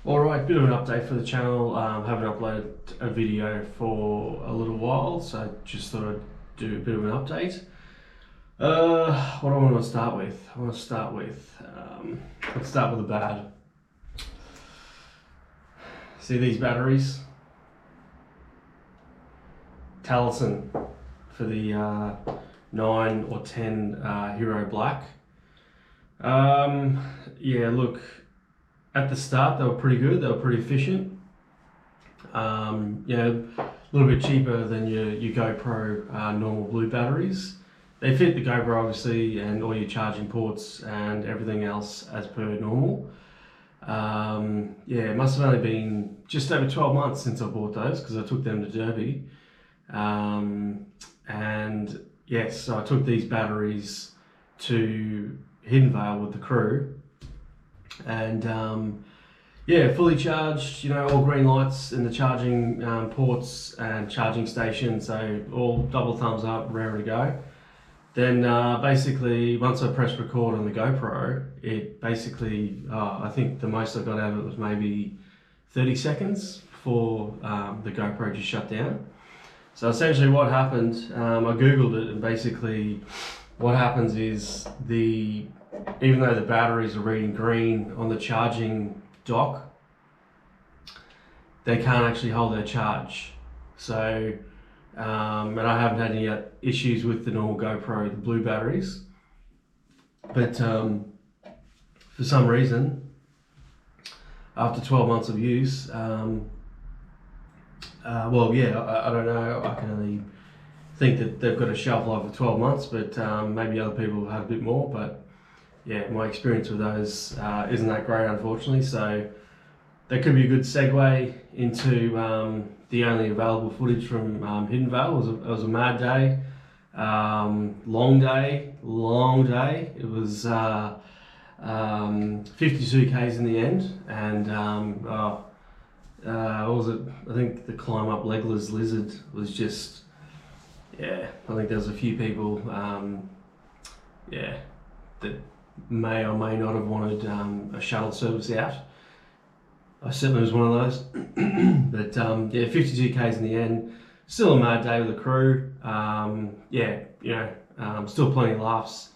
Alright, bit of an update for the channel. Haven't uploaded a video for a little while, so I just thought I'd do a bit of an update. What do I want to start with? Let's start with the bad. See these batteries? Talison for the 9 or 10 Hero Black. Yeah, look, at the start they were pretty good, they were pretty efficient. You know, a little bit cheaper than your GoPro normal blue batteries. They fit the GoPro obviously and all your charging ports and everything else as per normal. Yeah, it must have only been just over 12 months since I bought those because I took them to Derby. And yes, so I took these batteries to Hidden Vale with the crew, and yeah, fully charged, you know, all green lights in the charging ports and charging stations, so all double thumbs up, raring to go. Then basically, once I pressed record on the GoPro, it basically, I think the most I got out of it was maybe 30 seconds before the GoPro just shut down. So essentially what happened, I Googled it, and basically what happens is even though the batteries are reading green on the charging dock, they can't actually hold their charge. So, and I haven't had any issues with the normal GoPro, the blue batteries, but for some reason, after 12 months of use, well, yeah, I don't know. I can only think that they've got a shelf life of 12 months, but maybe other people have had a bit more. But yeah, my experience with those isn't that great, unfortunately. So that could be a good segue into the only available footage from Hidden Vale. It was a mad day, long day. It was 52 Ks in the end, and what was it? I think the climb up Legless Lizard was just, yeah, I think there was a few people, yeah, that may or may not have wanted a shuttle service out. I certainly was one of those. But yeah, 52 Ks in the end. Still a mad day with the crew. Yeah, you know, still plenty of laughs,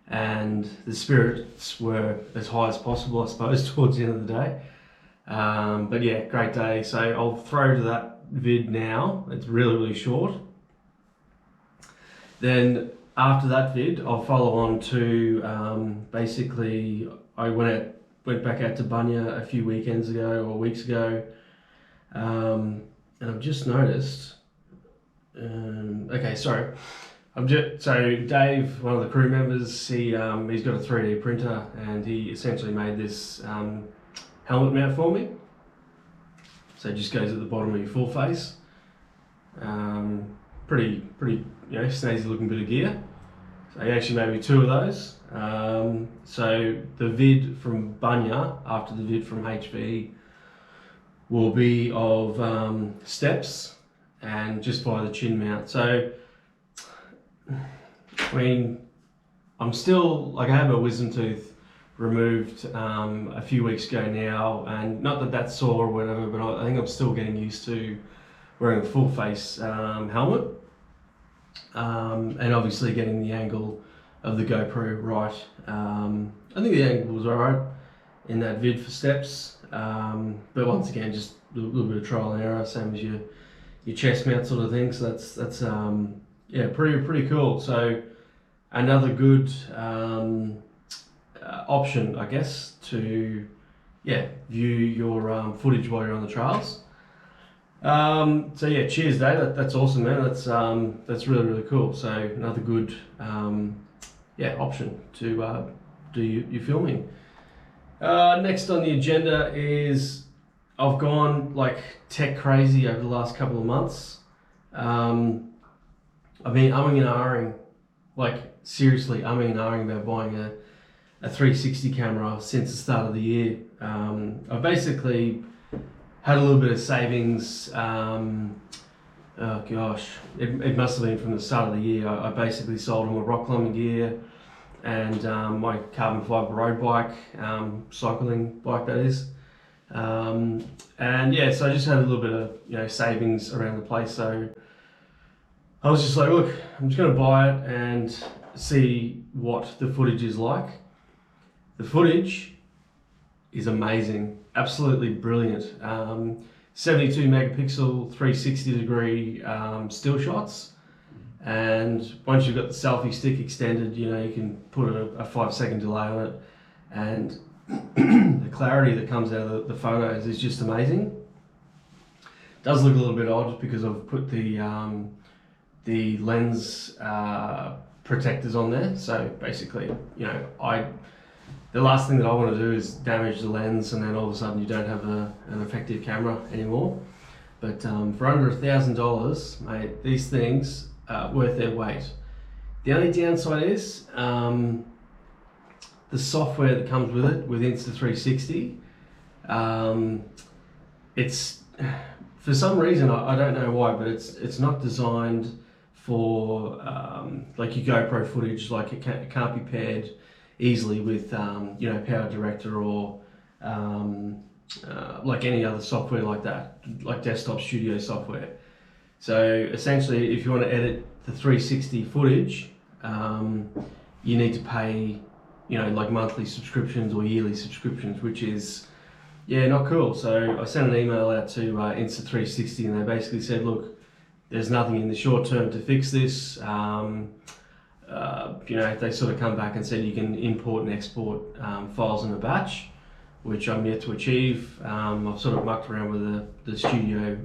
and the spirits were as high as possible, I suppose, towards the end of the day. But yeah, great day. So I'll throw to that vid now. It's really short. Then after that vid, I'll follow on to basically I went back out to Bunya a few weekends ago or weeks ago, and I've just noticed. Okay, sorry. So Dave, one of the crew members, he's got a 3D printer, and he essentially made this helmet mount for me. So it just goes at the bottom of your full face. Pretty, you know, snazzy looking bit of gear. So he actually made me 2 of those. So the vid from Bunya after the vid from HV will be of steps and just by the chin mount. So, I mean, I'm still, like, I have a wisdom tooth removed a few weeks ago now, and not that that's sore or whatever, but I think I'm still getting used to wearing a full face helmet, and obviously getting the angle of the GoPro right. I think the angle was alright in that vid for steps, but once again, just a little bit of trial and error, same as your chest mount sort of thing. So that's yeah, pretty cool. So another good option, I guess, to view your footage while you're on the trails. So yeah, cheers, Dave. That's awesome, man. That's really cool. So another good option to do your filming. Next on the agenda is I've gone like tech crazy over the last couple of months. I've been umming and ahhing, like seriously umming and ahhing about buying a 360 camera since the start of the year. I've basically had a little bit of savings. Oh gosh, it must have been from the start of the year. I basically sold all my rock climbing gear and my carbon fibre road bike, cycling bike that is. And yeah, so I just had a little bit of savings around the place. So I was just like, look, I'm just going to buy it and see what the footage is like. The footage is amazing, absolutely brilliant. 72 megapixel, 360 degree still shots. And once you've got the selfie stick extended, you can put a 5-second delay on it. And the clarity that comes out of the photos is just amazing. It does look a little bit odd because I've put the lens protectors on there. So basically, the last thing that I want to do is damage the lens and then all of a sudden you don't have an effective camera anymore. But for under $1,000, mate, these things are worth their weight. The only downside is the software that comes with it, with Insta360. It's, for some reason, I don't know why, but it's not designed for like your GoPro footage. Like it can't be paired easily with Power Director or like any other software like that, like desktop studio software. So essentially, if you want to edit the 360 footage, you need to pay like monthly subscriptions or yearly subscriptions, which is not cool. So I sent an email out to Insta360 and they basically said, look, there's nothing in the short term to fix this. They sort of come back and said you can import and export files in a batch, which I'm yet to achieve. I've sort of mucked around with the studio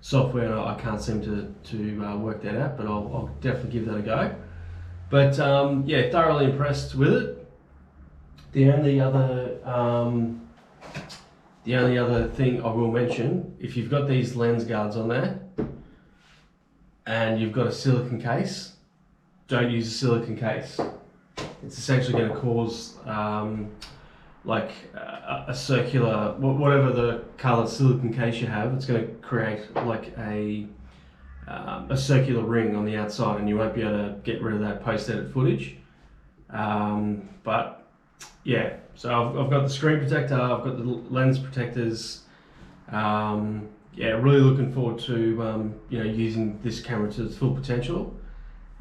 software and I can't seem to work that out, but I'll definitely give that a go. But thoroughly impressed with it. The only other thing I will mention, if you've got these lens guards on there and you've got a silicone case, don't use a silicone case. It's essentially going to cause like a circular, whatever the colored silicone case you have, it's going to create like a circular ring on the outside, and you won't be able to get rid of that post-edit footage. But yeah, so I've got the screen protector, I've got the lens protectors. Really looking forward to using this camera to its full potential.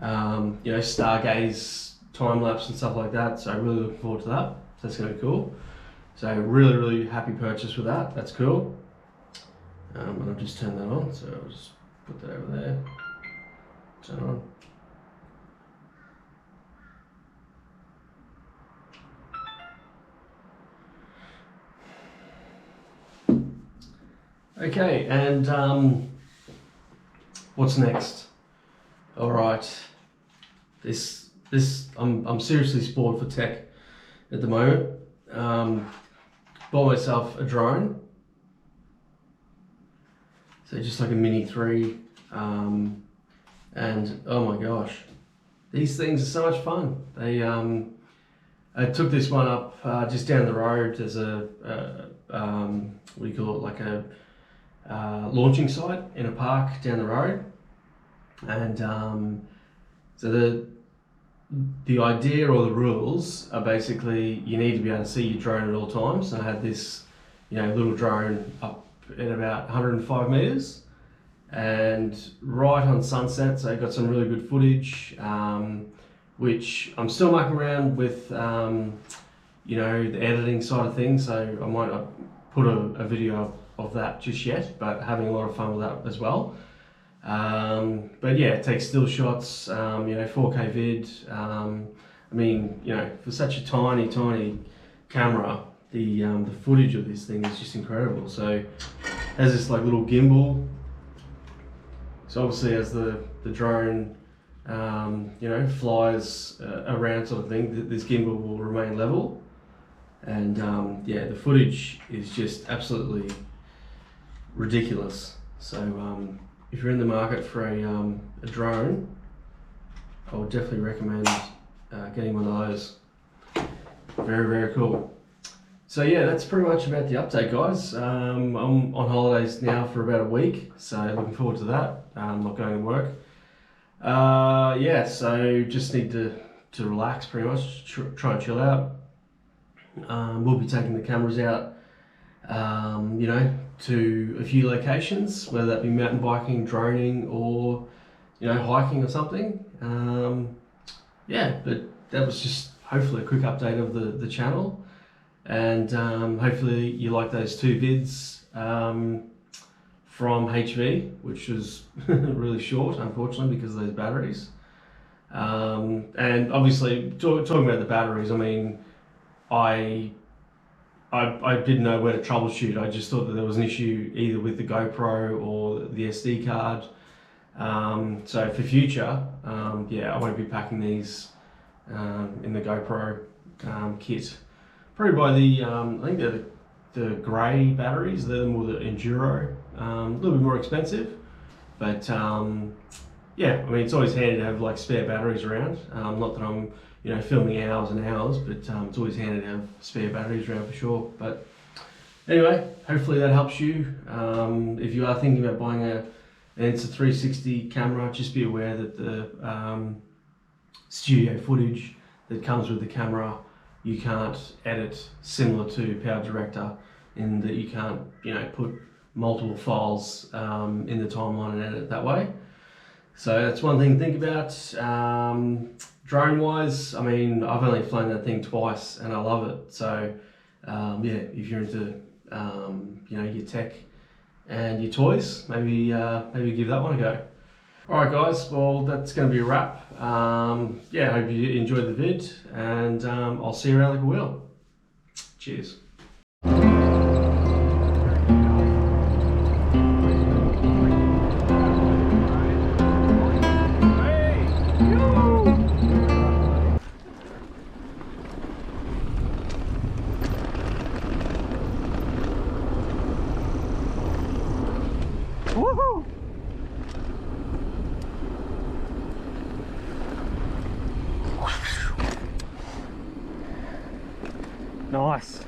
Stargaze, time lapse and stuff like that. So really looking forward to that. So that's going to be cool. So really happy purchase with that. That's cool. And I've just turned that on. So I'll just put that over there. Turn on. Okay, and what's next? All right, this I'm seriously spoiled for tech at the moment. Bought myself a drone, so just like a Mini 3, and oh my gosh, these things are so much fun. They I took this one up just down the road. There's a what do you call it, like a launching site in a park down the road. And so the idea or the rules are basically you need to be able to see your drone at all times. So I had this little drone up at about 105 meters and right on sunset, so I got some really good footage, which I'm still mucking around with the editing side of things, so I might not put a video of that just yet, but having a lot of fun with that as well. But yeah, it takes still shots, 4K vid. For such a tiny camera, the footage of this thing is just incredible. So it has this like little gimbal. So obviously as the drone flies around sort of thing, this gimbal will remain level. And the footage is just absolutely ridiculous. So if you're in the market for a drone, I would definitely recommend getting one of those. Very cool. So yeah, that's pretty much about the update, guys. I'm on holidays now for about a week, so looking forward to that. I'm not going to work. So just need to relax pretty much, try and chill out. We'll be taking the cameras out you know, to a few locations, whether that be mountain biking, droning, or, you know, hiking or something. Yeah, but that was just hopefully a quick update of the channel. And hopefully you like those 2 vids from HV, which was really short, unfortunately, because of those batteries. And obviously, talking about the batteries, I mean, I didn't know where to troubleshoot. I just thought that there was an issue either with the GoPro or the SD card. So for future, yeah, I won't be packing these in the GoPro kit. Probably by the, I think they're the grey batteries. They're more the Enduro, a little bit more expensive, but yeah, I mean, it's always handy to have like spare batteries around. Not that I'm, you know, filming hours and hours, but it's always handy to have spare batteries around for sure. But anyway, hopefully that helps you. If you are thinking about buying an Insta360 camera, just be aware that the studio footage that comes with the camera, you can't edit similar to Power Director, in that you can't, you know, put multiple files in the timeline and edit it that way. So that's one thing to think about. Drone wise, I mean, I've only flown that thing twice and I love it. So yeah, if you're into you know, your tech and your toys, maybe maybe give that one a go. Alright guys, well that's going to be a wrap. Yeah, I hope you enjoyed the vid, and I'll see you around like a wheel. Cheers. Woohoo! Nice.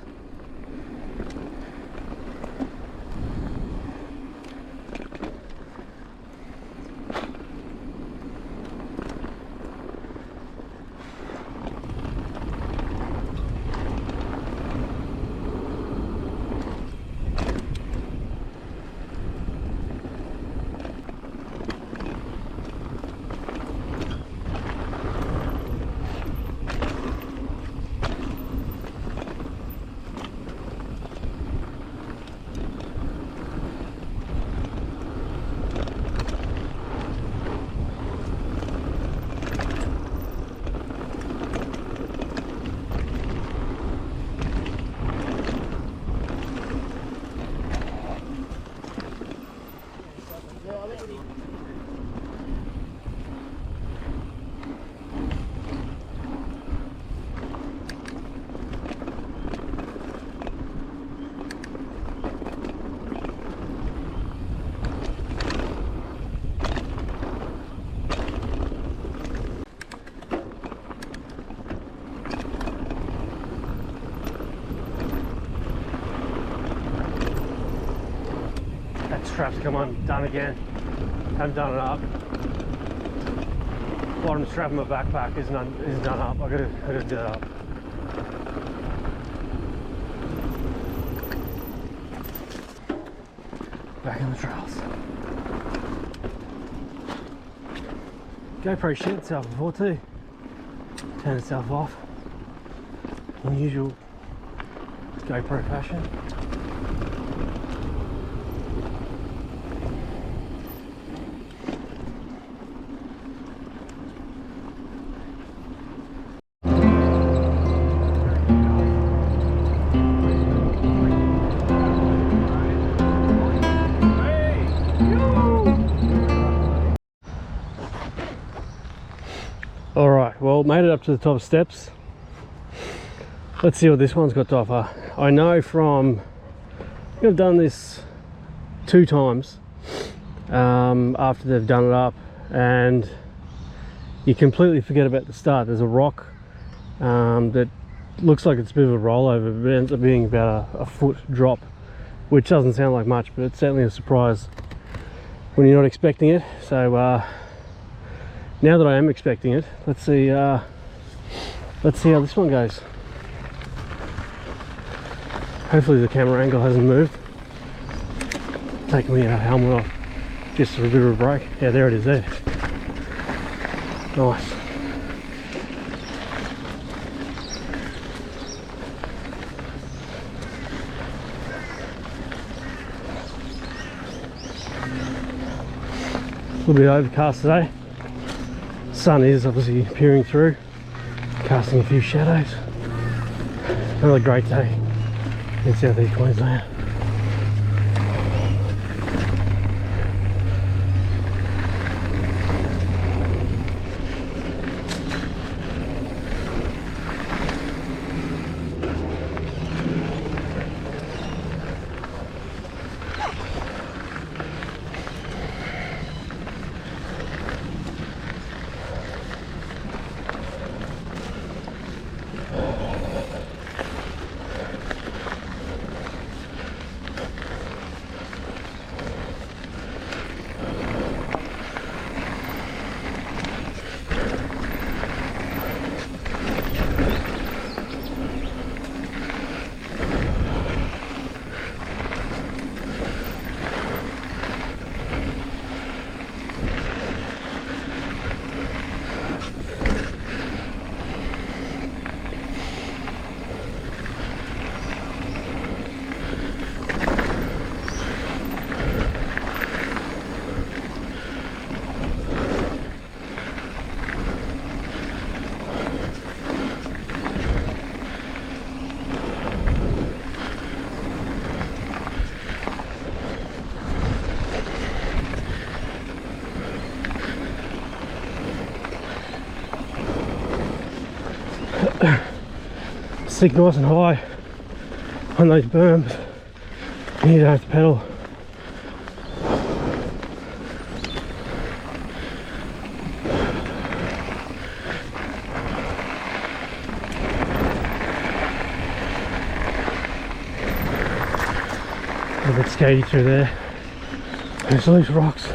That strap's come undone again. Haven't done it up. Bottom strap of my backpack isn't done up. I gotta do that up. Back in the trails. GoPro shit itself before too. Turn itself off. In usual GoPro fashion. Alright, well, made it up to the top steps. Let's see what this one's got to offer. I know from, I've done this 2 times after they've done it up, and you completely forget about the start. There's a rock that looks like it's a bit of a rollover, but it ends up being about a foot drop, which doesn't sound like much, but it's certainly a surprise when you're not expecting it. So now that I am expecting it, let's see how this one goes. Hopefully the camera angle hasn't moved. Taking my helmet off just for a bit of a break. Yeah, there it is there. Nice. A little bit overcast today. Sun is obviously peering through, casting a few shadows. Another great day in southeast Queensland. Stick nice and high on those berms, and you don't have to pedal. A bit skate through there. There's loose rocks.